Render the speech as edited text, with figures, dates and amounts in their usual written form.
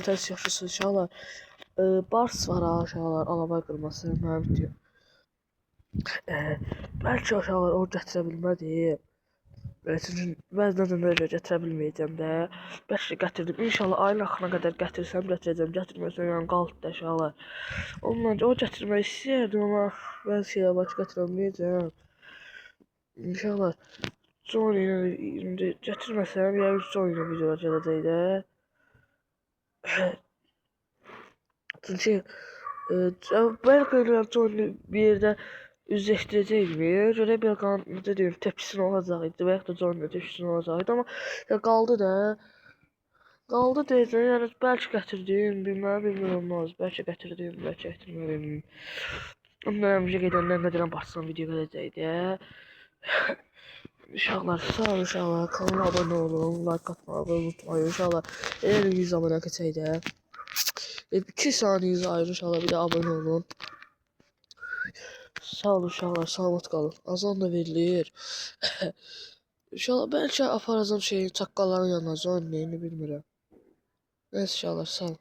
tez yaşasın uşaqlar. Bars var ha uşaqlar, alabay qırması mənim video. Bəlkə uşaqlar o gətirə bilmədi. Çünki bəzən də gətirə bilməyəcəm də. Bəlkə gətirdim. İnşallah ayın axırına qədər gətirsəm gətirəcəm. Gətirməsəm yəni qaldı da uşaqlar. Ondan o gətirmək istəyirdim amma bəlkə yavaş gətirə bilməyəcəm. İnşallah Johnny ilə gətirməsəm ya Johnny ilə videolar gələcək də. Çünki bəlkə Johnny bir yerdə üzləşdirəcəkmi? Görə bir necə deyim, tepkisini olacaq idi və ya da Johnny tepkisini olacaq idi amma ya qaldı da. Qaldı deyəcəm, yəni bəlkə gətirdim, bilmirəm olmaz. Bəlkə gətirdim, bəlkə gətirmədim. Amma həmişə gedəndən qədərən başlayan video gələcəkdi. İnşallah sağ olun inşallah. Kanala abone olun, like atmayı unutmayın inşallah. Eğer 100 abone keçək də. 2 saniyenizi ayırın inşallah bir de abone olun. Sağ olun uşaqlar, salamat qalın. Azan da verilir. İnşallah bəlkə aparacam şeyin çaqqalların yanına, neyini bilmirəm. Neyse inşallah sağ olun.